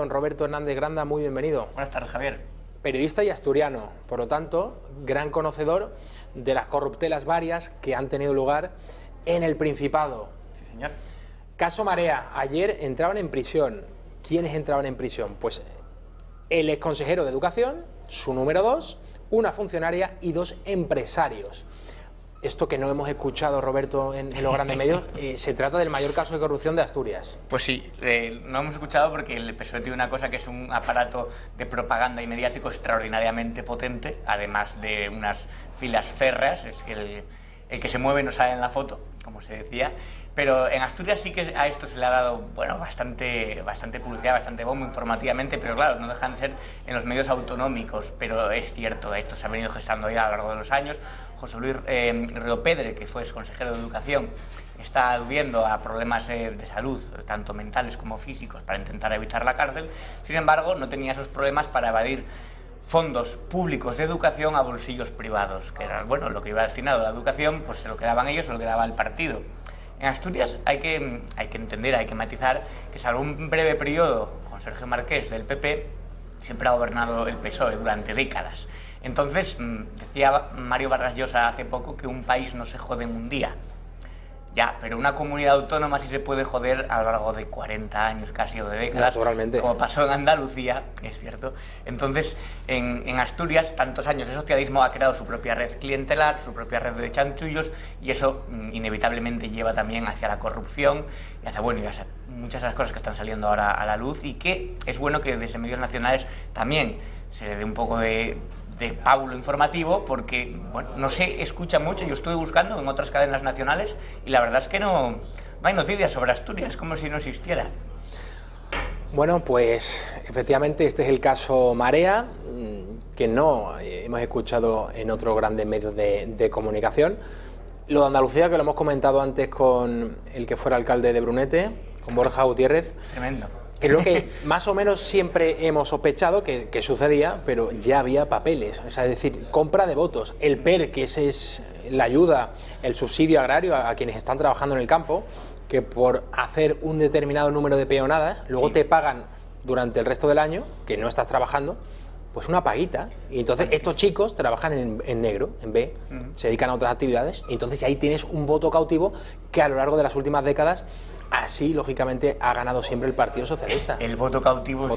don Roberto Hernández Granda, muy bienvenido. Buenas tardes, Javier. Periodista y asturiano, por lo tanto, gran conocedor de las corruptelas varias que han tenido lugar en el Principado. Sí, señor. Caso Marea, ayer entraban en prisión. ¿Quiénes entraban en prisión? Pues el exconsejero de Educación, su número 2, una funcionaria y 2 empresarios. Esto que no hemos escuchado, Roberto, en los grandes medios, se trata del mayor caso de corrupción de Asturias. Pues sí, no hemos escuchado porque el PSOE tiene una cosa que es un aparato de propaganda y mediático extraordinariamente potente, además de unas filas férreas, es que el que se mueve no sale en la foto, como se decía, pero en Asturias sí que a esto se le ha dado, bueno, bastante publicidad, bastante bombo informativamente, pero claro, no dejan de ser en los medios autonómicos, pero es cierto, esto se ha venido gestando ya a lo largo de los años. José Luis Riopedre, que fue consejero de Educación, está aludiendo a problemas de salud, tanto mentales como físicos, para intentar evitar la cárcel. Sin embargo, no tenía esos problemas para evadir fondos públicos de educación a bolsillos privados, que era, bueno, lo que iba destinado a la educación, pues se lo quedaban ellos, se lo quedaba el partido. En Asturias hay que entender, hay que matizar que salvo un breve periodo con Sergio Marqués del PP, siempre ha gobernado el PSOE durante décadas. Entonces, decía Mario Vargas Llosa hace poco que un país no se jode en un día. Ya, pero una comunidad autónoma sí se puede joder a lo largo de 40 años casi o de décadas, naturalmente, como pasó en Andalucía, es cierto. Entonces, en Asturias, tantos años de socialismo ha creado su propia red clientelar, su propia red de chanchullos, y eso inevitablemente lleva también hacia la corrupción y hacia, bueno, y hacia muchas de las cosas que están saliendo ahora a la luz, y que es bueno que desde medios nacionales también se le dé un poco de pábulo informativo, porque bueno, no se escucha mucho. Yo estuve buscando en otras cadenas nacionales y la verdad es que no hay noticias sobre Asturias, como si no existiera. Bueno, pues efectivamente este es el caso Marea, que no hemos escuchado en otros grandes medios de comunicación. Lo de Andalucía, que lo hemos comentado antes con el que fuera alcalde de Brunete, con Borja Gutiérrez. Tremendo. Es lo que más o menos siempre hemos sospechado que sucedía, pero ya había papeles, o sea, es decir, compra de votos. El PER, que ese es la ayuda, el subsidio agrario a quienes están trabajando en el campo, que por hacer un determinado número de peonadas, luego te pagan durante el resto del año, que no estás trabajando, pues una paguita. Y entonces estos chicos trabajan en negro, en B, se dedican a otras actividades, y entonces ahí tienes un voto cautivo que a lo largo de las últimas décadas, así, lógicamente, ha ganado siempre el Partido Socialista. El voto cautivo,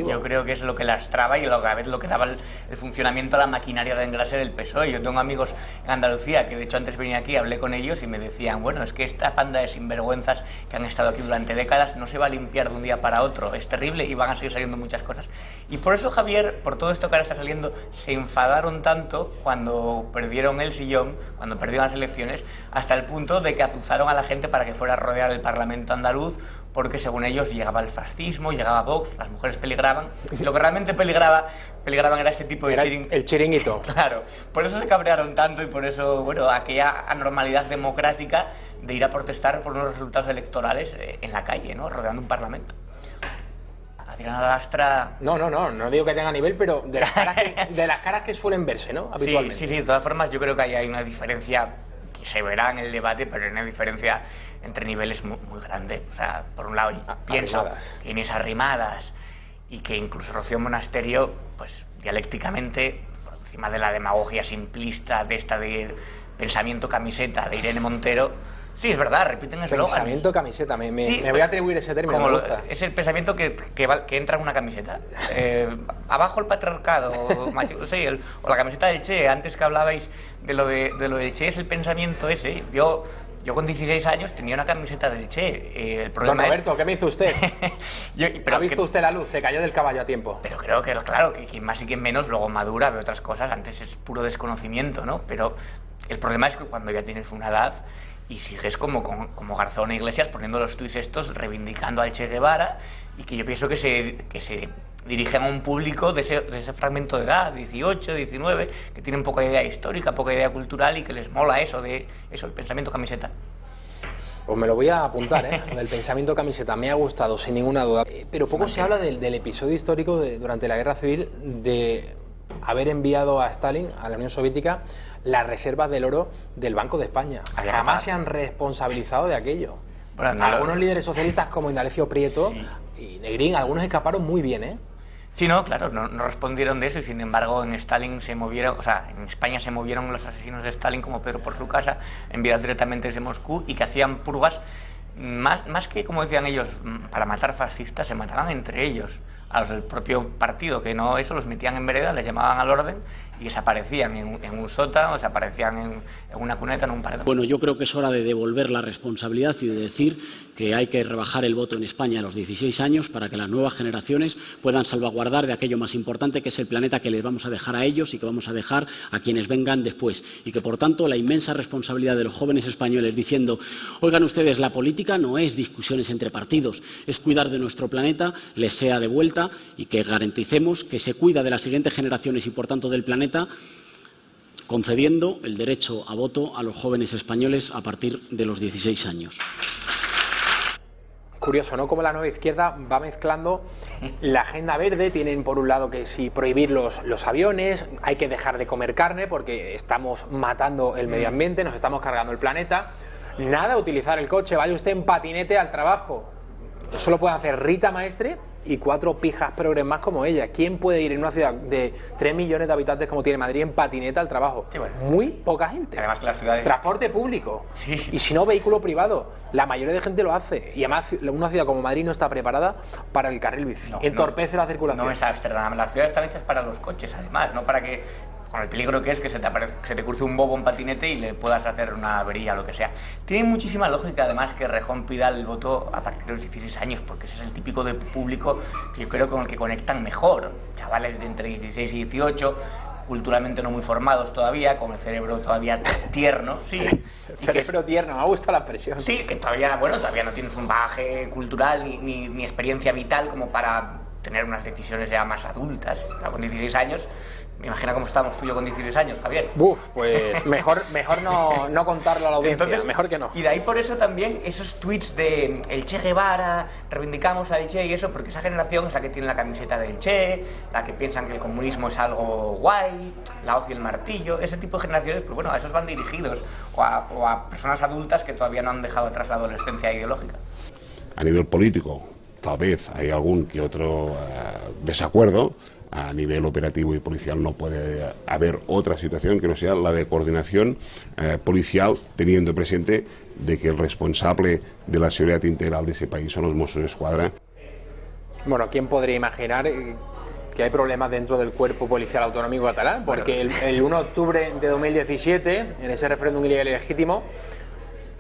yo creo que es lo que lastraba y a la vez lo que daba el funcionamiento a la maquinaria de engrase del PSOE. Yo tengo amigos en Andalucía que, de hecho, antes venía aquí, hablé con ellos y me decían, bueno, es que esta panda de sinvergüenzas que han estado aquí durante décadas no se va a limpiar de un día para otro. Es terrible y van a seguir saliendo muchas cosas. Y por eso, Javier, por todo esto que ahora está saliendo, se enfadaron tanto cuando perdieron el sillón, cuando perdieron las elecciones, hasta el punto de que azuzaron a la gente para que fuera a rodear el Parlamento andaluz, porque según ellos llegaba el fascismo, llegaba Vox, las mujeres peligraban, y lo que realmente peligraban era este tipo de el chiringuito. Claro, por eso se cabrearon tanto y por eso, bueno, aquella anormalidad democrática de ir a protestar por unos resultados electorales en la calle, ¿no?, rodeando un parlamento. Adriana Lastra... No digo que tenga nivel, pero de las caras que suelen verse, ¿no?, habitualmente. Sí, de todas formas yo creo que ahí hay una diferencia que se verá en el debate, pero hay una diferencia entre niveles muy grande. O sea, por un lado, pienso que Inés Arrimadas y que incluso Rocío Monasterio, pues dialécticamente, por encima de la demagogia simplista de esta de pensamiento camiseta de Irene Montero, sí, es verdad, repiten eslóganes. Pensamiento camiseta, me voy a atribuir ese término, me gusta. Es el pensamiento que entra en una camiseta. Abajo el patriarcado, o la camiseta del Che. Antes que hablabais de lo del Che, es el pensamiento ese. Yo con 16 años tenía una camiseta del Che. El problema Don Roberto, ¿qué me hizo usted? ¿Ha visto usted la luz? Se cayó del caballo a tiempo. Pero creo que, claro, que quien más y quien menos luego madura, ve otras cosas. Antes es puro desconocimiento, ¿no? Pero el problema es que cuando ya tienes una edad y sigues como Garzón e Iglesias poniendo los tuits estos, reivindicando al Che Guevara, y que yo pienso que se dirigen a un público de ese fragmento de edad, 18, 19, que tienen poca idea histórica, poca idea cultural y que les mola el pensamiento camiseta. Pues me lo voy a apuntar, lo del pensamiento camiseta, me ha gustado sin ninguna duda. Pero poco se habla del episodio histórico durante la Guerra Civil de haber enviado a Stalin, a la Unión Soviética, las reservas del oro del Banco de España. Jamás se han responsabilizado de aquello. Bueno, algunos líderes socialistas como Indalecio Prieto y Negrín, algunos escaparon muy bien, ¿eh? Sí, no, claro, no respondieron de eso y sin embargo en Stalin se movieron, o sea, en España se movieron los asesinos de Stalin como Pedro por su casa, enviados directamente desde Moscú y que hacían purgas más que, como decían ellos, para matar fascistas, se mataban entre ellos, a los del propio partido, que no eso, los metían en vereda, les llamaban al orden y desaparecían en un sótano, desaparecían en una cuneta, en un paredón. Bueno, yo creo que es hora de devolver la responsabilidad y de decir que hay que rebajar el voto en España a los 16 años para que las nuevas generaciones puedan salvaguardar de aquello más importante que es el planeta que les vamos a dejar a ellos y que vamos a dejar a quienes vengan después. Y que, por tanto, la inmensa responsabilidad de los jóvenes españoles diciendo, oigan ustedes, la política no es discusiones entre partidos, es cuidar de nuestro planeta, les sea de vuelta y que garanticemos que se cuida de las siguientes generaciones y, por tanto, del planeta, concediendo el derecho a voto a los jóvenes españoles a partir de los 16 años. Curioso, ¿no? Como la nueva izquierda va mezclando la agenda verde. Tienen por un lado que sí prohibir los aviones, hay que dejar de comer carne porque estamos matando el medio ambiente, nos estamos cargando el planeta. Nada, utilizar el coche, vaya usted en patinete al trabajo. Eso lo puede hacer Rita Maestre y 4 pijas progres más como ella. ¿Quién puede ir en una ciudad de 3 millones de habitantes como tiene Madrid en patineta al trabajo? Sí, bueno. Muy poca gente. Además que las ciudades... Transporte público. Sí. Y si no, vehículo privado. La mayoría de gente lo hace. Y además una ciudad como Madrid no está preparada para el carril bici. Entorpece la circulación. No es Ámsterdam. Las ciudades están hechas para los coches, además, no para que... con el peligro que es que se te cruce un bobo en patinete y le puedas hacer una avería o lo que sea. Tiene muchísima lógica, además, que Rejón pida el voto a partir de los 16 años, porque ese es el típico de público que yo creo con el que conectan mejor. Chavales de entre 16 y 18, culturalmente no muy formados todavía, con el cerebro todavía tierno, sí. Cerebro tierno, me ha gustado la expresión. Sí, que todavía no tienes un bagaje cultural ni experiencia vital como para tener unas decisiones ya más adultas. Claro, con 16 años... Me imagino cómo estábamos tú y yo con 16 años, Javier. Pues mejor no contarlo a la audiencia. Entonces, mejor que no. Y de ahí por eso también esos tweets de el Che Guevara, reivindicamos al Che y eso, porque esa generación es la que tiene la camiseta del Che, la que piensan que el comunismo es algo guay, la hoz y el martillo, ese tipo de generaciones, pues bueno, a esos van dirigidos, o a personas adultas que todavía no han dejado atrás la adolescencia ideológica. A nivel político, tal vez hay algún que otro desacuerdo. A nivel operativo y policial no puede haber otra situación que no sea la de coordinación policial, teniendo presente de que el responsable de la seguridad integral de ese país son los Mossos d'Esquadra. Bueno, ¿quién podría imaginar que hay problemas dentro del cuerpo policial autonómico catalán? Porque el 1 de octubre de 2017, en ese referéndum ilegal y legítimo,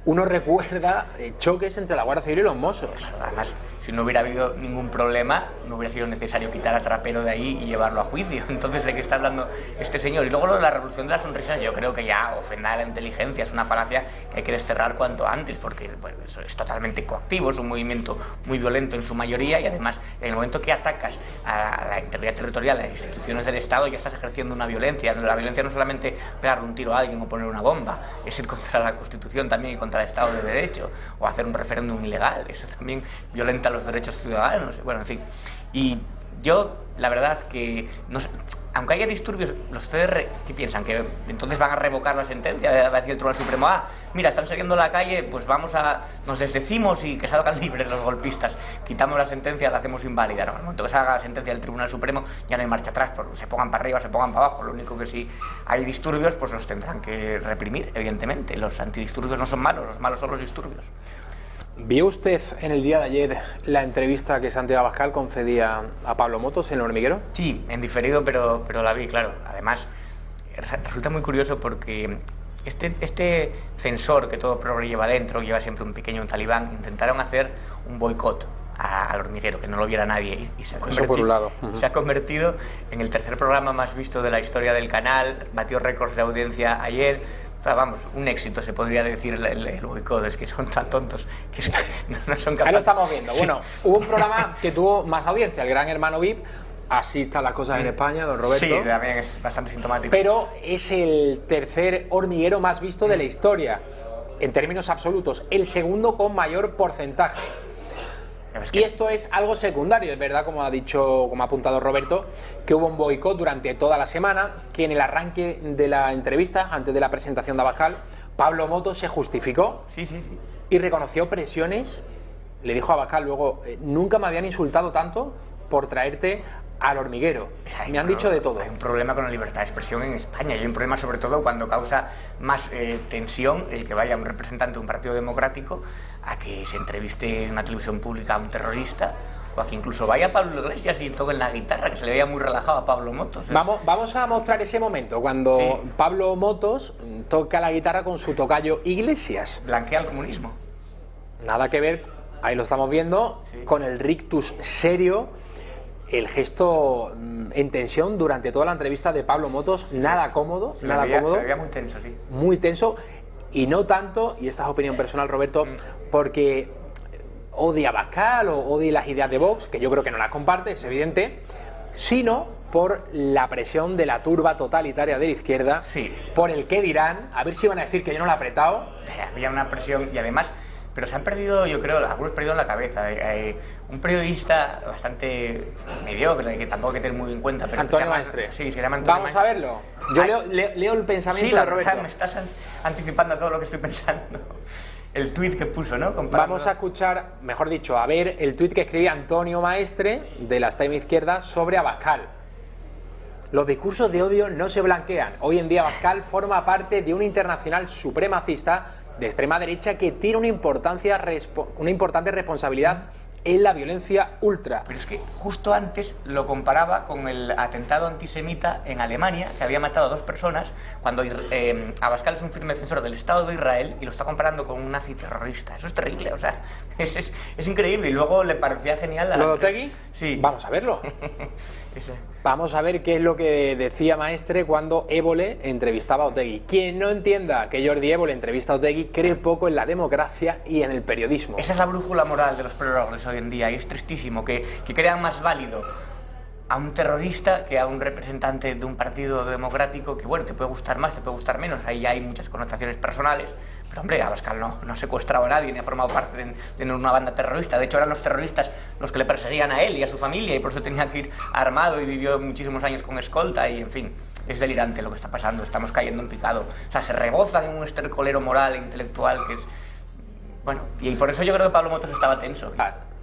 uno recuerda choques entre la Guardia Civil y los Mossos. Además, si no hubiera habido ningún problema, no hubiera sido necesario quitar a Trapero de ahí y llevarlo a juicio. Entonces, ¿de qué está hablando este señor? Y luego lo de la revolución de las sonrisas, yo creo que ya ofende a la inteligencia, es una falacia que hay que desterrar cuanto antes, porque bueno, eso es totalmente coactivo, es un movimiento muy violento en su mayoría y además, en el momento que atacas a la integridad territorial, a las instituciones del Estado, ya estás ejerciendo una violencia. La violencia no es solamente pegarle un tiro a alguien o poner una bomba, es ir contra la Constitución también y contra el Estado de Derecho, o hacer un referéndum ilegal, eso también violenta los derechos ciudadanos, bueno, en fin. Y yo, la verdad que, no sé, aunque haya disturbios, los CDR, ¿qué piensan? ¿Que entonces van a revocar la sentencia? Va a decir el Tribunal Supremo, mira, están saliendo a la calle, pues nos desdecimos y que salgan libres los golpistas, quitamos la sentencia, la hacemos inválida. No, en el momento que salga la sentencia del Tribunal Supremo ya no hay marcha atrás, pues se pongan para arriba, se pongan para abajo. Lo único que si hay disturbios, pues los tendrán que reprimir, evidentemente. Los antidisturbios no son malos, los malos son los disturbios. ¿Vio usted en el día de ayer la entrevista que Santiago Abascal concedía a Pablo Motos en El Hormiguero? Sí, en diferido, pero la vi, claro. Además, resulta muy curioso porque este censor que todo progre lleva dentro, lleva siempre un pequeño talibán, intentaron hacer un boicot al Hormiguero, que no lo viera nadie, y se ha convertido en el tercer programa más visto de la historia del canal, batió récords de audiencia ayer. O sea, vamos, un éxito se podría decir el boicot, es que son tan tontos que no son capaces. Ahí lo estamos viendo. Bueno, hubo un programa que tuvo más audiencia, el Gran Hermano VIP. Así están las cosas en España, don Roberto. Sí, también es bastante sintomático. Pero es el tercer hormiguero más visto de la historia, en términos absolutos, el segundo con mayor porcentaje. Y esto es algo secundario, es verdad, como ha apuntado Roberto, que hubo un boicot durante toda la semana, que en el arranque de la entrevista, antes de la presentación de Abascal, Pablo Motos se justificó y reconoció presiones le dijo a Abascal luego, nunca me habían insultado tanto por traerte al hormiguero. Me han dicho de todo. Hay un problema con la libertad de expresión en España. Y hay un problema sobre todo cuando causa más tensión el que vaya un representante de un partido democrático a que se entreviste en una televisión pública a un terrorista, o a que incluso vaya Pablo Iglesias y toque en la guitarra, que se le veía muy relajado a Pablo Motos. Vamos a mostrar ese momento, cuando Pablo Motos toca la guitarra con su tocayo Iglesias. Blanquea el comunismo. Nada que ver, ahí lo estamos viendo, con el rictus serio, el gesto en tensión durante toda la entrevista de Pablo Motos, nada cómodo, nada cómodo. Se veía muy tenso, sí. Muy tenso, y no tanto, y esta es opinión personal, Roberto, porque odia a Abascal o odia las ideas de Vox, que yo creo que no las comparte, es evidente, sino por la presión de la turba totalitaria de la izquierda, por el que dirán, a ver si van a decir que yo no lo he apretado. Había una presión, y además, pero se han perdido, yo creo, algunos perdido la cabeza. Un periodista bastante mediocre, que tampoco hay que tener muy en cuenta, pero Antonio Maestre. Sí, se llama Antonio Maestre. Vamos a verlo. Yo leo el pensamiento de Roberto. Me estás anticipando a todo lo que estoy pensando. El tuit que puso, ¿no? Vamos a escuchar, mejor dicho, a ver el tuit que escribía Antonio Maestre de la extrema izquierda sobre Abascal. Los discursos de odio no se blanquean. Hoy en día Abascal forma parte de una internacional supremacista de extrema derecha que tiene una importante responsabilidad en la violencia ultra. Pero es que justo antes lo comparaba con el atentado antisemita en Alemania, que había matado a 2 personas, cuando Abascal es un firme defensor del Estado de Israel y lo está comparando con un nazi terrorista. Eso es terrible, o sea, es increíble. Y luego le parecía genial ¿Lo de Otegi? Sí. Vamos a verlo. Vamos a ver qué es lo que decía Maestre cuando Évole entrevistaba a Otegi. Quien no entienda que Jordi Évole entrevista a Otegi cree poco en la democracia y en el periodismo. Esa es la brújula moral de los progres hoy en día, y es tristísimo que crean más válido a un terrorista que a un representante de un partido democrático que, bueno, te puede gustar más, te puede gustar menos, ahí hay muchas connotaciones personales, pero hombre, Abascal no secuestraba a nadie ni ha formado parte de una banda terrorista. De hecho, eran los terroristas los que le perseguían a él y a su familia, y por eso tenía que ir armado, y vivió muchísimos años con escolta, y en fin, es delirante lo que está pasando, estamos cayendo en picado. O sea, se rebozan en un estercolero moral e intelectual que es... Bueno, y por eso yo creo que Pablo Motos estaba tenso.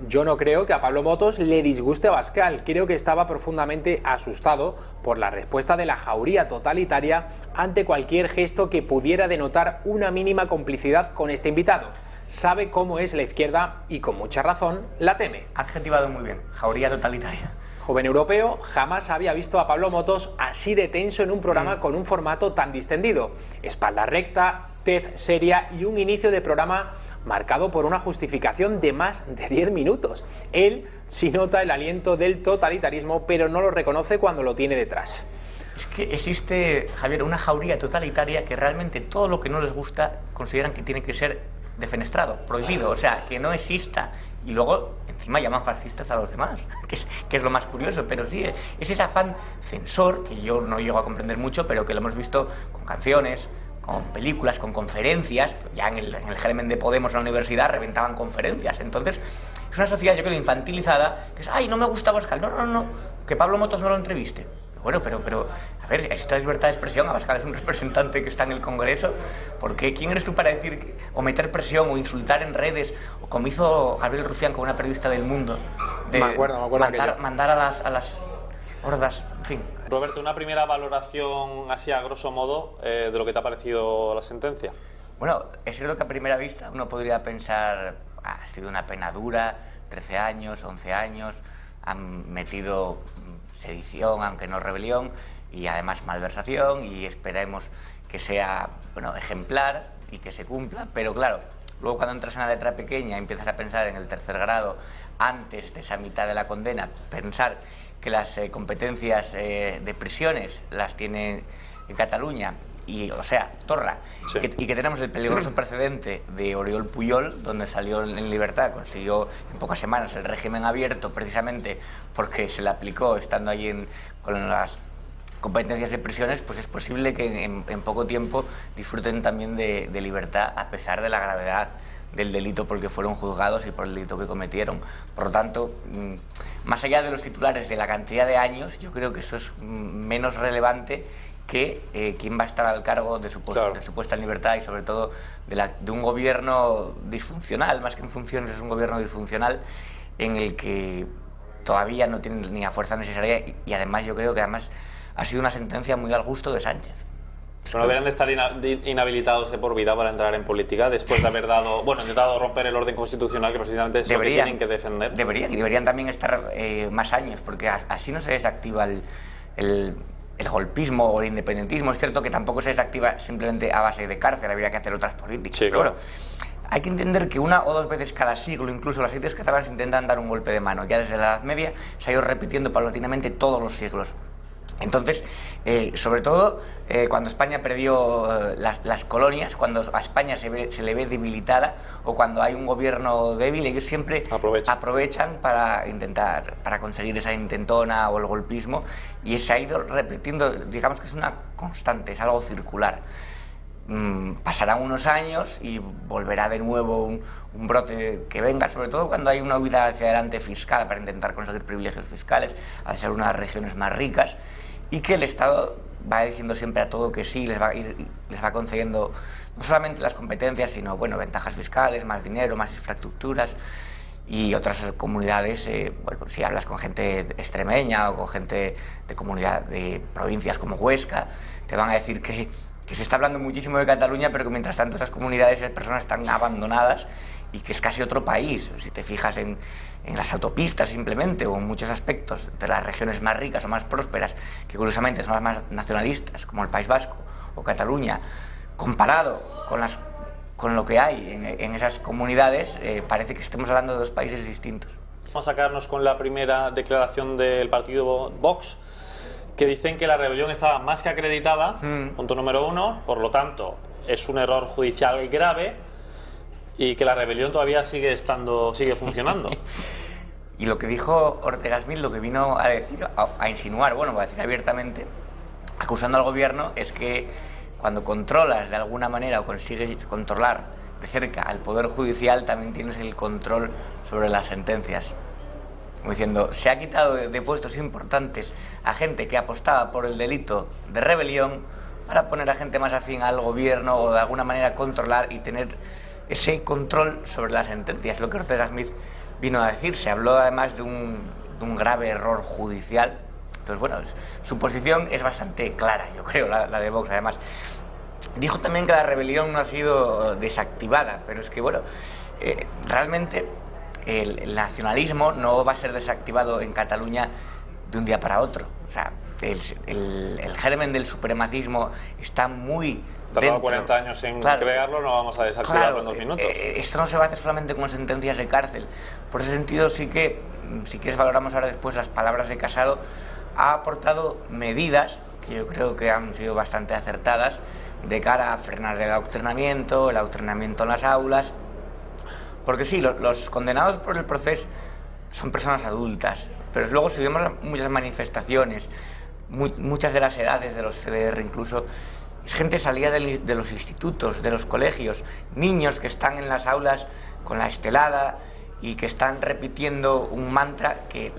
Yo no creo que a Pablo Motos le disguste Abascal, creo que estaba profundamente asustado por la respuesta de la jauría totalitaria ante cualquier gesto que pudiera denotar una mínima complicidad con este invitado. Sabe cómo es la izquierda y con mucha razón la teme. Adjetivado muy bien, jauría totalitaria. Joven europeo jamás había visto a Pablo Motos así de tenso en un programa con un formato tan distendido. Espalda recta, tez seria y un inicio de programa marcado por una justificación de más de 10 minutos. Él sí nota el aliento del totalitarismo, pero no lo reconoce cuando lo tiene detrás. Es que existe, Javier, una jauría totalitaria que realmente todo lo que no les gusta consideran que tiene que ser defenestrado, prohibido, o sea, que no exista. Y luego, encima, llaman fascistas a los demás, que es lo más curioso. Pero sí, es ese afán censor, que yo no llego a comprender mucho, pero que lo hemos visto con canciones, con películas, con conferencias. Ya en el germen de Podemos en la universidad reventaban conferencias. Entonces, es una sociedad, yo creo, infantilizada, que es, ay, no me gusta Abascal, no, que Pablo Motos no lo entreviste. Bueno, pero, a ver, existe la libertad de expresión, Abascal es un representante que está en el Congreso, ¿por qué? ¿Quién eres tú para decir, o meter presión, o insultar en redes, o como hizo Gabriel Rufián con una periodista del Mundo, de me acuerdo mandar a las hordas, en fin? Roberto, una primera valoración así a grosso modo de lo que te ha parecido la sentencia. Bueno, es cierto que a primera vista uno podría pensar, ha sido una pena dura, 13 años, 11 años, han metido sedición, aunque no rebelión, y además malversación, y esperemos que sea, bueno, ejemplar y que se cumpla. Pero claro, luego cuando entras en la letra pequeña empiezas a pensar en el tercer grado, antes de esa mitad de la condena, pensar que las competencias de prisiones las tiene en Cataluña, y, o sea, Torra, sí. y que tenemos el peligroso precedente de Oriol Puyol, donde salió en libertad, consiguió en pocas semanas el régimen abierto, precisamente porque se le aplicó estando allí con las competencias de prisiones. Pues es posible que en poco tiempo disfruten también de libertad, a pesar de la gravedad del delito por el que fueron juzgados y por el delito que cometieron. Por lo tanto, más allá de los titulares de la cantidad de años, yo creo que eso es menos relevante, que quién va a estar al cargo de su puesta en libertad, y sobre todo de un gobierno disfuncional, más que en funciones, es un gobierno disfuncional en el que todavía no tiene ni la fuerza necesaria, y además yo creo que además ha sido una sentencia muy al gusto de Sánchez. Pero no deberían de estar inhabilitados de por vida para entrar en política después de haber intentado romper el orden constitucional, que precisamente es lo que tienen que defender. Deberían también estar más años, porque así no se desactiva el golpismo o el independentismo. Es cierto que tampoco se desactiva simplemente a base de cárcel, habría que hacer otras políticas. Sí, pero claro. bueno, hay que entender que una o dos veces cada siglo, incluso las élites catalanas intentan dar un golpe de mano. Ya desde la Edad Media se ha ido repitiendo paulatinamente todos los siglos. Entonces, sobre todo cuando España perdió las colonias, cuando a España se le ve debilitada, o cuando hay un gobierno débil, ellos siempre aprovechan para conseguir esa intentona o el golpismo, y se ha ido repitiendo. Digamos que es una constante, es algo circular. Pasarán unos años y volverá de nuevo un brote que venga, sobre todo cuando hay una huida hacia adelante fiscal para intentar conseguir privilegios fiscales, al ser una de las regiones más ricas, y que el Estado va diciendo siempre a todo que sí, les va concediendo no solamente las competencias, sino ventajas fiscales, más dinero, más infraestructuras. Y otras comunidades, si hablas con gente extremeña o con gente de provincias como Huesca, te van a decir que se está hablando muchísimo de Cataluña, pero que mientras tanto esas comunidades y esas personas están abandonadas, y que es casi otro país. Si te fijas en las autopistas simplemente, o en muchos aspectos de las regiones más ricas o más prósperas, que curiosamente son las más nacionalistas, como el País Vasco o Cataluña, comparado con lo que hay en esas comunidades, parece que estemos hablando de dos países distintos. Vamos a sacarnos con la primera declaración del partido Vox, que dicen que la rebelión estaba más que acreditada, punto número 1, por lo tanto es un error judicial grave, y que la rebelión todavía sigue funcionando. Y lo que dijo Ortega Smith, lo que vino a decir, a insinuar, voy a decir abiertamente, acusando al gobierno, es que cuando controlas de alguna manera o consigues controlar de cerca al Poder Judicial, también tienes el control sobre las sentencias. Como diciendo, se ha quitado de puestos importantes a gente que apostaba por el delito de rebelión para poner a gente más afín al gobierno, o de alguna manera controlar y tener ese control sobre las sentencias. Lo que Ortega Smith vino a decir. Se habló además de un grave error judicial. Entonces, su posición es bastante clara, yo creo, la de Vox. Además, dijo también que la rebelión no ha sido desactivada, pero es que, realmente el nacionalismo no va a ser desactivado en Cataluña de un día para otro. O sea, el germen del supremacismo está muy tardado 40 años en crearlo, no vamos a desactivarlo en 2 minutos. Esto no se va a hacer solamente con sentencias de cárcel. Por ese sentido, sí que, si quieres, valoramos ahora después las palabras de Casado. Ha aportado medidas que yo creo que han sido bastante acertadas de cara a frenar el adoctrinamiento en las aulas. Porque sí, los condenados por el proceso son personas adultas, pero luego si vemos muchas manifestaciones, muchas de las edades de los CDR incluso, es gente salida de los institutos, de los colegios, niños que están en las aulas con la estelada y que están repitiendo un mantra que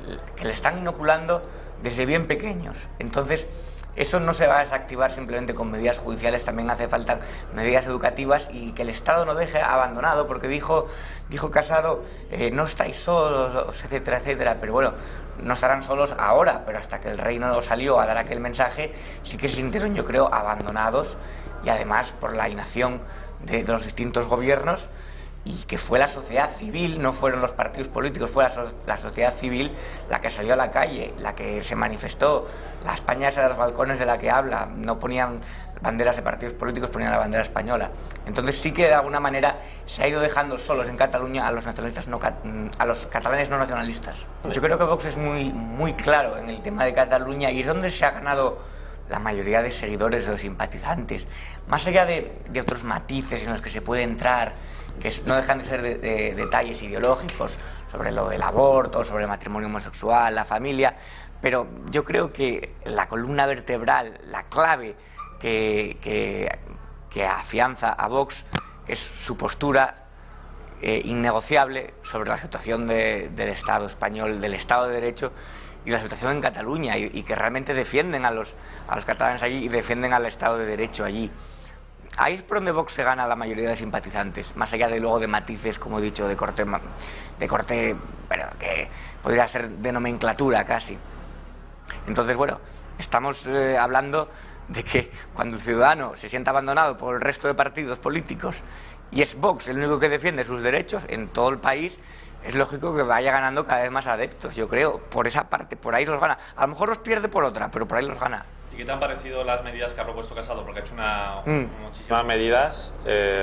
le están inoculando desde bien pequeños. Entonces, eso no se va a desactivar simplemente con medidas judiciales, también hace falta medidas educativas, y que el Estado no deje abandonado, porque dijo Casado, no estáis solos, etcétera, etcétera, pero no estarán solos ahora, pero hasta que el rey no salió a dar aquel mensaje, sí que se sintieron, yo creo, abandonados, y además por la inacción de los distintos gobiernos, y que fue la sociedad civil, no fueron los partidos políticos, fue la sociedad civil la que salió a la calle, la que se manifestó. La España esa de los balcones de la que habla, no ponían banderas de partidos políticos, ponían la bandera española. Entonces sí que de alguna manera se ha ido dejando solos en Cataluña a los nacionalistas a los catalanes no nacionalistas. Yo creo que Vox es muy claro en el tema de Cataluña, y es donde se ha ganado la mayoría de seguidores, de simpatizantes, más allá de otros matices en los que se puede entrar, que no dejan de ser detalles ideológicos sobre lo del aborto, sobre el matrimonio homosexual, la familia, pero yo creo que la columna vertebral, la clave que afianza a Vox es su postura innegociable sobre la situación del Estado español, del Estado de Derecho, y la situación en Cataluña, y que realmente defienden a los catalanes allí y defienden al Estado de Derecho allí. Ahí es por donde Vox se gana la mayoría de simpatizantes, más allá de luego de matices, como he dicho, de corte, pero que podría ser de nomenclatura casi. Entonces, bueno, estamos hablando de que cuando el ciudadano se siente abandonado por el resto de partidos políticos y es Vox el único que defiende sus derechos en todo el país, es lógico que vaya ganando cada vez más adeptos, yo creo, por esa parte, por ahí los gana. A lo mejor los pierde por otra, pero por ahí los gana. ¿Y qué te han parecido las medidas que ha propuesto Casado? Porque ha hecho muchísimas medidas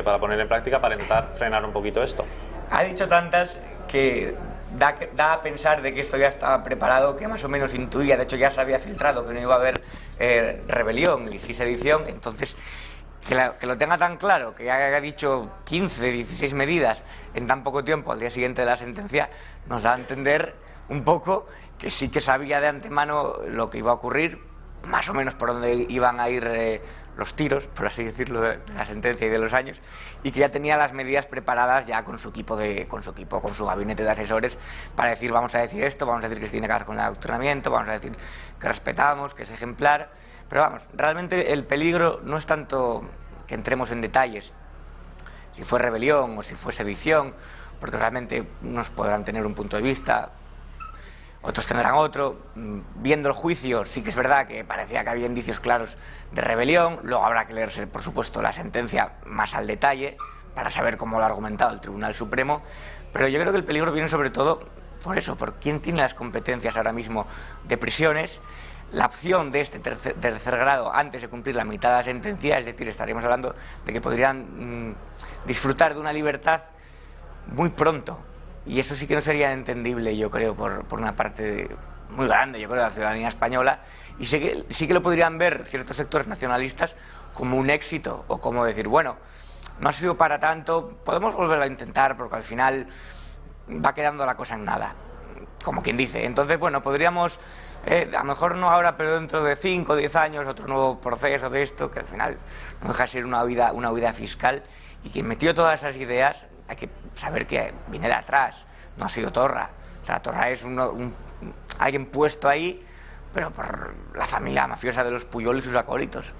para poner en práctica para intentar frenar un poquito esto. Ha dicho tantas que da a pensar de que esto ya estaba preparado, que más o menos intuía, de hecho ya se había filtrado que no iba a haber rebelión y sí sedición, entonces que lo tenga tan claro, que haya dicho 15, 16 medidas en tan poco tiempo al día siguiente de la sentencia, nos da a entender un poco que sí que sabía de antemano lo que iba a ocurrir, más o menos por dónde iban a ir los tiros, por así decirlo, de la sentencia y de los años, y que ya tenía las medidas preparadas ya con su gabinete de asesores, para decir, vamos a decir esto, vamos a decir que se tiene que ver con el adoctrinamiento, vamos a decir que respetamos, que es ejemplar, pero vamos, realmente el peligro no es tanto que entremos en detalles, si fue rebelión o si fue sedición, porque realmente unos podrán tener un punto de vista, otros tendrán otro. Viendo el juicio, sí que es verdad que parecía que había indicios claros de rebelión. Luego habrá que leerse, por supuesto, la sentencia más al detalle para saber cómo lo ha argumentado el Tribunal Supremo. Pero yo creo que el peligro viene sobre todo por eso, por quién tiene las competencias ahora mismo de prisiones. La opción de este tercer grado antes de cumplir la mitad de la sentencia, es decir, estaríamos hablando de que podrían disfrutar de una libertad muy pronto. Y eso sí que no sería entendible, yo creo, por una parte muy grande, yo creo, de la ciudadanía española. Y sí que lo podrían ver ciertos sectores nacionalistas como un éxito, o como decir, bueno, no ha sido para tanto, podemos volverlo a intentar, porque al final va quedando la cosa en nada, como quien dice. Entonces, bueno, podríamos, a lo mejor no ahora, pero dentro de 5 o 10 años, otro nuevo proceso de esto, que al final no deja de ser una huida fiscal. Y quien metió todas esas ideas, hay que saber que viene de atrás, no ha sido Torra. O sea, Torra es alguien puesto ahí, pero por la familia mafiosa de los Puyol y sus acólitos.